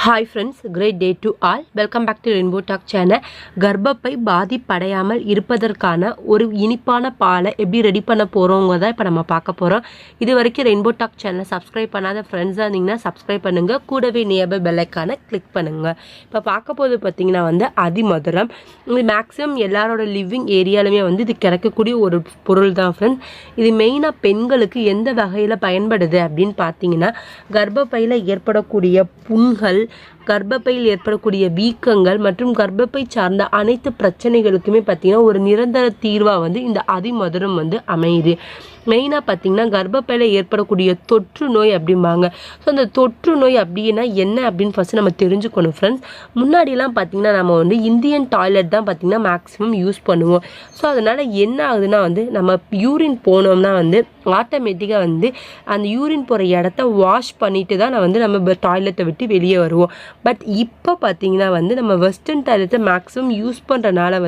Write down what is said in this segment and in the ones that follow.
Hi friends, great day to all. Welcome back to Rainbow Talk channel. கர்ப்பப்பை பாதிப்படையாமல் இருப்பதற்கான ஒரு இனிப்பான பாலை எப்படி ரெடி பண்ண போகிறோங்கிறத இப்போ நம்ம பார்க்க போகிறோம். இது வரைக்கும் ரெயின்போ டாக் சேனலை சப்ஸ்கிரைப் பண்ணாத ஃப்ரெண்ட்ஸாக இருந்தீங்கன்னா சப்ஸ்கிரைப் பண்ணுங்கள். கூடவே நியர்பை பெல்லைக்கான கிளிக் பண்ணுங்கள். இப்போ பார்க்க போது பார்த்திங்கன்னா அதிமதுரம். இது மேக்ஸிமம் எல்லாரோட லிவிங் ஏரியாலுமே இது கிடைக்கக்கூடிய ஒரு பொருள் தான் ஃப்ரெண்ட்ஸ். இது மெயினாக பெண்களுக்கு எந்த வகையில் பயன்படுது அப்படின்னு பார்த்தீங்கன்னா, கர்ப்பப்பையில் ஏற்படக்கூடிய புண்கள், கர்ப்பப்பையில் ஏற்படக்கூடிய வீக்கங்கள் மற்றும் கர்ப்பப்பை சார்ந்த அனைத்து பிரச்சனைகளுக்குமே பார்த்தீங்கன்னா ஒரு நிரந்தர தீர்வாக இந்த அதிமதுரம் அமையுது. மெயினாக பார்த்தீங்கன்னா கர்ப்பப்பையில் ஏற்படக்கூடிய தொற்று நோய் அப்படிம்பாங்க. ஸோ அந்த தொற்று நோய் அப்படின்னா என்ன அப்படின்னு ஃபஸ்ட்டு நம்ம தெரிஞ்சுக்கணும் ஃப்ரெண்ட்ஸ். முன்னாடிலாம் பார்த்திங்கன்னா நம்ம இந்தியன் டாய்லெட் தான் பார்த்திங்கன்னா மேக்ஸிமம் யூஸ் பண்ணுவோம். ஸோ அதனால் என்ன ஆகுதுன்னா நம்ம யூரின் போனோம்னா ஆட்டோமேட்டிக்காக அந்த யூரின் போகிற இடத்த வாஷ் பண்ணிட்டு தான் நம்ம டாய்லெட்டை விட்டு வெளியே வருவோம். பட் இப்போ பார்த்திங்கன்னா நம்ம வெஸ்டர்ன் டாய்லெட்டை மேக்ஸிமம் யூஸ் பண்ணுறனால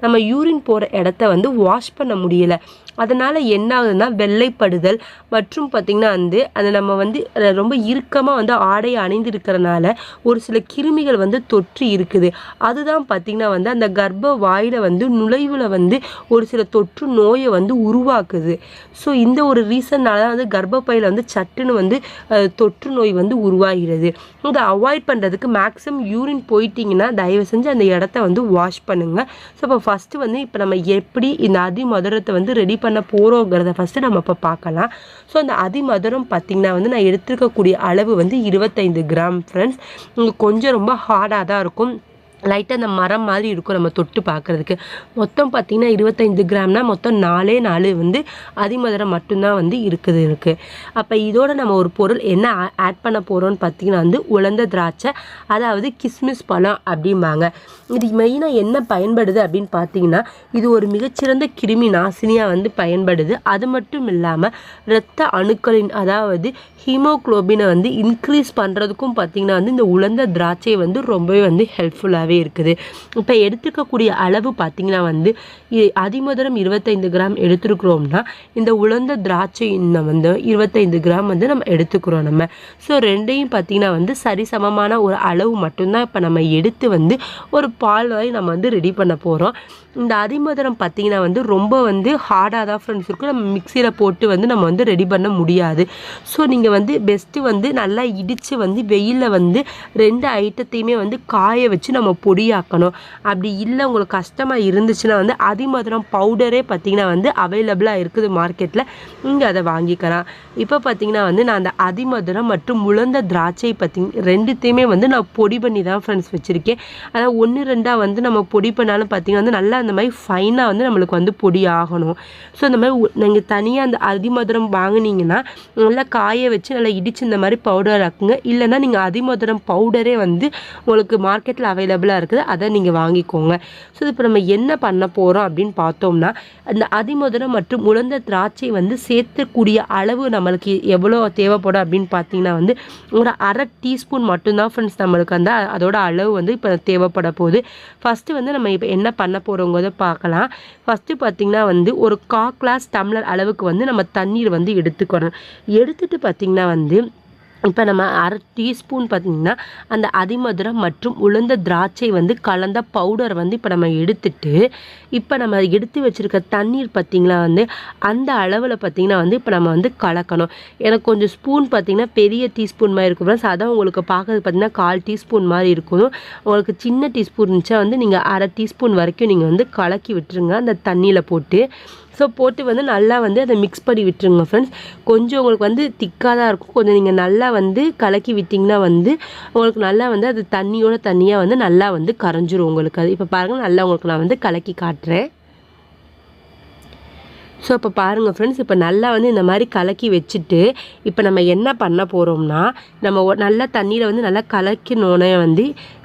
நம்ம யூரின் போகிற இடத்த வாஷ் பண்ண முடியலை. அதனால் என்ன ஆகுதுன்னா வெள்ளைப்படுதல் மற்றும் பார்த்திங்கன்னா அது நம்ம ரொம்ப இறுக்கமாக ஆடை அணிந்திருக்கிறனால ஒரு சில கிருமிகள் தொற்று இருக்குது. அதுதான் பார்த்திங்கன்னா அந்த கர்ப்ப வாயில் நுழைவில் ஒரு சில தொற்று நோயை உருவாக்குது. ஸோ இந்த ஒரு ரீசன்னால தான் கர்ப்பப்பையில் சட்டுன்னு தொற்று நோய் உருவாகிறது. இதை அவாய்ட் பண்ணுறதுக்கு மேக்ஸிமம் யூரின் போயிட்டிங்கன்னா தயவு செஞ்சு அந்த இடத்த வாஷ் பண்ணுங்கள். ஸோ இப்போ ஃபஸ்ட்டு இப்போ நம்ம எப்படி இந்த அதிமதுரத்தை ரெடி பண்ண போகிறோங்கிறத ஃபஸ்ட்டு நம்ம இப்போ பார்க்கலாம். ஸோ அந்த அதிமதுரம் பார்த்திங்கன்னா நான் எடுத்துருக்கக்கூடிய அளவு 25 கிராம் ஃப்ரெண்ட்ஸ். கொஞ்சம் ரொம்ப ஹார்டாக தான் இருக்கும், லைட்டாக அந்த மரம் மாதிரி இருக்கும் நம்ம தொட்டு பார்க்குறதுக்கு. மொத்தம் பார்த்திங்கன்னா 25 கிராம்னா மொத்தம் 4 அதிமதுரம் மட்டும்தான் இருக்குது. அப்போ இதோட நம்ம ஒரு பொருள் என்ன ஆட் பண்ண போகிறோம்னு பார்த்திங்கன்னா உலர்ந்த திராட்சை, அதாவது கிஸ்மிஸ் பழம் அப்படிம்பாங்க. இது மெயினாக என்ன பயன்படுது அப்படின்னு பார்த்தீங்கன்னா, இது ஒரு மிகச்சிறந்த கிருமி நாசினியாக பயன்படுது. அது மட்டும் இல்லாமல் இரத்த அணுக்களின் அதாவது ஹீமோக்ளோபினை இன்க்ரீஸ் பண்ணுறதுக்கும் பார்த்திங்கன்னா இந்த உலர்ந்த திராட்சை ரொம்பவே ஹெல்ப்ஃபுல்லாக இருக்குது. இப்போ எடுத்துக்கக்கூடிய அளவு பார்த்திங்கன்னா அதிமதுரம் 25 கிராம் எடுத்துருக்குறோம்னா இந்த உலர்ந்த திராட்சை இன்னும் 25 கிராம் நம்ம எடுத்துக்கிறோம் நம்ம. ஸோ ரெண்டையும் பார்த்திங்கன்னா சரிசமமான ஒரு அளவு மட்டும்தான் இப்போ நம்ம எடுத்து ஒரு பால் வாய் நம்ம ரெடி பண்ண போகிறோம். இந்த அதிமதுரம் பார்த்திங்கன்னா ரொம்ப ஹார்டாக தான் ஃப்ரெண்ட்ஸ் இருக்கும். நம்ம மிக்சியில் போட்டு நம்ம ரெடி பண்ண முடியாது. ஸோ நீங்கள் பெஸ்ட்டு நல்லா இடித்து வெயிலில் 2 ஐட்டத்தையுமே காய வச்சு நம்ம பொடியாக்கணும். அப்படி இல்லை உங்களுக்கு கஷ்டமாக இருந்துச்சுன்னா அதிமதுரம் பவுடரே பார்த்திங்கன்னா அவைலபிளாக இருக்குது மார்க்கெட்டில், இங்கே அதை வாங்கிக்கலாம். இப்போ பார்த்திங்கன்னா நான் அந்த அதிமதுரம் மற்றும் உலர்ந்த திராட்சை ரெண்டுத்தையுமே நான் பொடி பண்ணி தான் ஃப்ரெண்ட்ஸ் வச்சுருக்கேன். அதாவது 1-2 நம்ம பொடி பண்ணாலும் பார்த்திங்கன்னா நல்லா அந்த மாதிரி ஃபைனாக நம்மளுக்கு பொடி ஆகணும். ஸோ இந்த மாதிரி நீங்கள் தனியாக அந்த அதிமதுரம் வாங்கினீங்கன்னா நல்லா காய வச்சு நல்லா இடித்து இந்த மாதிரி பவுடர் ஆக்குங்க. இல்லைன்னா நீங்கள் அதிமதுரம் பவுடரே உங்களுக்கு மார்க்கெட்டில் அவைலபிளாக இருக்குது, அதை நீங்கள் வாங்கிக்கோங்க. ஸோ இப்போ நம்ம என்ன பண்ண போகிறோம் அப்படின்னு பார்த்தோம்னா, அந்த அதிமதுரம் மற்றும் உலர்ந்த திராட்சை சேர்த்தக்கூடிய அளவு நம்மளுக்கு எவ்வளோ தேவைப்படும் அப்படின்னு பார்த்தீங்கன்னா ஒரு 1/2 டீஸ்பூன் மட்டும்தான் ஃப்ரெண்ட்ஸ் நம்மளுக்கு அதோட அளவு இப்போ தேவைப்பட போகுது. ஃபஸ்ட்டு நம்ம இப்போ என்ன பண்ண போகிறோங்கிறத பார்க்கலாம். ஃபஸ்ட்டு பார்த்திங்கன்னா ஒரு 1/4 கிளாஸ் டம்ளர் அளவுக்கு நம்ம தண்ணீர் எடுத்துக்கணும். எடுத்துகிட்டு பார்த்திங்கன்னா இப்போ நம்ம 1/2 டீஸ்பூன் பார்த்திங்கன்னா அந்த அதிமதுரம் மற்றும் உலர்ந்த திராட்சை கலந்த பவுடர் இப்போ நம்ம எடுத்துட்டு, இப்போ நம்ம எடுத்து வச்சுருக்க தண்ணீர் பார்த்திங்களா அந்த அளவில் பார்த்திங்கன்னா இப்போ நம்ம கலக்கணும். எனக்கு கொஞ்சம் ஸ்பூன் பார்த்திங்கன்னா பெரிய டீஸ்பூன் மாதிரி இருக்கும் ஃப்ரெண்ட்ஸ். அதான் உங்களுக்கு பார்க்குறது பார்த்திங்கன்னா 1/4 டீஸ்பூன் மாதிரி இருக்கணும். உங்களுக்கு சின்ன டீஸ்பூன் இருந்துச்சா நீங்கள் 1/2 டீஸ்பூன் வரைக்கும் நீங்கள் கலக்கி விட்டுருங்க அந்த தண்ணியில் போட்டு. ஸோ போட்டு நல்லா அதை மிக்ஸ் பண்ணி விட்டுருங்க ஃப்ரெண்ட்ஸ். கொஞ்சம் உங்களுக்கு திக்காக தான் இருக்கும். கொஞ்சம் நீங்கள் நல்லா கலக்கி விட்டிங்கன்னா உங்களுக்கு நல்லா அது தண்ணியோட தண்ணியாக நல்லா கரைஞ்சிரும் உங்களுக்கு. அது இப்போ பாருங்கள், நல்லா உங்களுக்கு நான் கலக்கி காட்டுறேன். ஸோ இப்போ பாருங்கள் ஃப்ரெண்ட்ஸ், இப்போ நல்லா இந்த மாதிரி கலக்கி வச்சுட்டு இப்போ நம்ம என்ன பண்ண போகிறோம்னா, நம்ம நல்லா தண்ணியில் நல்லா கலக்கினோன்னே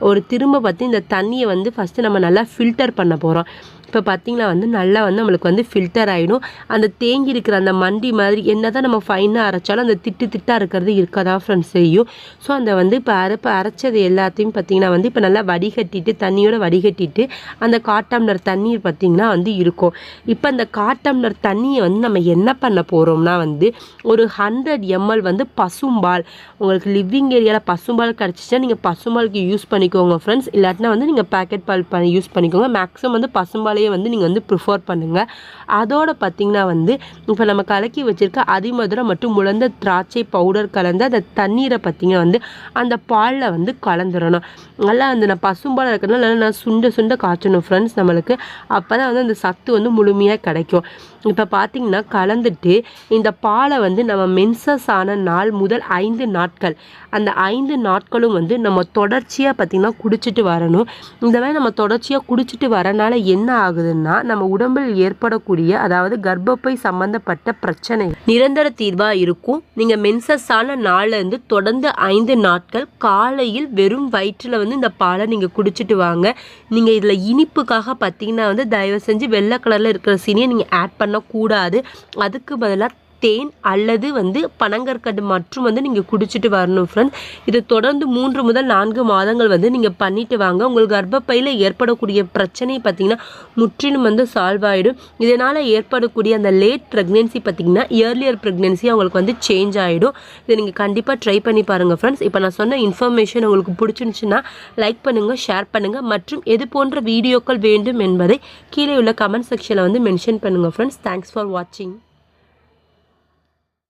ஒரு திரும்ப பார்த்து இந்த தண்ணியை ஃபஸ்ட்டு நம்ம நல்லா ஃபில்டர் பண்ண போகிறோம். இப்போ பார்த்திங்கன்னா வந்து நல்லா வந்து நம்மளுக்கு வந்து ஃபில்டர் ஆகிடும். அந்த தேங்கி இருக்கிற அந்த மண்டி மாதிரி என்ன தான் நம்ம ஃபைனாக அரைச்சாலும் அந்த திட்டாக இருக்கிறது இருக்க தான் ஃப்ரெண்ட்ஸ் செய்யும். ஸோ அந்த வந்து இப்போ அரைச்சது எல்லாத்தையும் பார்த்திங்கன்னா வந்து இப்போ நல்லா வடிகட்டிட்டு தண்ணியோட வடிகட்டிட்டு அந்த 1/4 டம்ளர் தண்ணீர் பார்த்திங்கன்னா வந்து இருக்கும். இப்போ அந்த 1/4 டம்ளர் தண்ணியை வந்து நம்ம என்ன பண்ண போகிறோம்னா வந்து ஒரு 100 ml வந்து பசும்பால், உங்களுக்கு லிவிங் ஏரியாவில் பசும்பால் கிடச்சிச்சா நீங்கள் பசும்பாலுக்கு யூஸ் பண்ணிக்கோங்க ஃப்ரெண்ட்ஸ். இல்லாட்டினா வந்து நீங்கள் பேக்கெட் பால் யூஸ் பண்ணிக்கோங்க. மேக்ஸிமம் வந்து பசும்பாலையே வந்து நீங்கள் வந்து ப்ரிஃபர் பண்ணுங்கள். அதோட பார்த்திங்கன்னா வந்து இப்போ நம்ம கலக்கி வச்சுருக்க அதிமதுரம் மற்றும் முழந்த திராட்சை பவுடர் கலந்து அந்த தண்ணீரை பார்த்திங்கன்னா வந்து அந்த பாலில் வந்து கலந்துடணும். நல்லா வந்து நான் பசும்பால் இருக்கிறதுனால நல்லா நான் சுண்ட காய்ச்சணும் ஃப்ரெண்ட்ஸ் நம்மளுக்கு. அப்போ தான் வந்து அந்த சத்து வந்து முழுமையாக கிடைக்கும். இப்போ பார்த்திங்கன்னா கலந்துட்டு இந்த பாலை வந்து நம்ம மென்சஸ் ஆன நாள் முதல் 5 நாட்கள், அந்த 5 நாட்களும் வந்து நம்ம தொடர்ச்சியாக பார்த்திங்கன்னா குடிச்சிட்டு வரணும். இந்த மாதிரி நம்ம தொடர்ச்சியாக குடிச்சிட்டு வரனால என்ன ஆகுதுன்னா நம்ம உடம்பில் ஏற்படக்கூடிய அதாவது கர்ப்பப்பை சம்பந்தப்பட்ட பிரச்சனை நிரந்தர தீர்வாக இருக்கும். நீங்கள் மென்சஸ் ஆன நாள்லேருந்து தொடர்ந்து 5 நாட்கள் காலையில் வெறும் வயிற்றில் வந்து இந்த பாலை நீங்கள் குடிச்சிட்டு வாங்க. நீங்கள் இதில் இனிப்புக்காக பார்த்திங்கன்னா வந்து தயவு செஞ்சு வெள்ளை கலரில் இருக்கிற சீனியை நீங்கள் ஆட் பண்ணக்கூடாது. அதுக்கு பதிலாக தேன் அல்லது வந்து பனங்கற்கண்டு மற்றும் வந்து நீங்கள் குடிச்சிட்டு வரணும் ஃப்ரெண்ட்ஸ். இது தொடர்ந்து 3 முதல் 4 மாதங்கள் வந்து நீங்கள் பண்ணிட்டு வாங்க. உங்களுக்கு கர்ப்பப்பையில் ஏற்படக்கூடிய பிரச்சனை பார்த்திங்கன்னா முற்றிலும் வந்து சால்வ் ஆகிடும். இதனால் ஏற்படக்கூடிய அந்த லேட் ப்ரெக்னென்சி பார்த்திங்கன்னா இயர்லியர் ப்ரெக்னென்சி அவங்களுக்கு வந்து சேஞ்ச் ஆகிடும். இதை நீங்கள் கண்டிப்பாக ட்ரை பண்ணி பாருங்கள் ஃப்ரெண்ட்ஸ். இப்போ நான் சொன்ன இன்ஃபர்மேஷன் உங்களுக்கு பிடிச்சிருந்துச்சுன்னா லைக் பண்ணுங்கள், ஷேர் பண்ணுங்கள் மற்றும் எது போன்ற வீடியோக்கள் வேண்டும் என்பதை கீழே உள்ள கமெண்ட் செக்ஷனில் வந்து மென்ஷன் பண்ணுங்கள் ஃப்ரெண்ட்ஸ். தேங்க்ஸ் ஃபார் வாட்சிங்.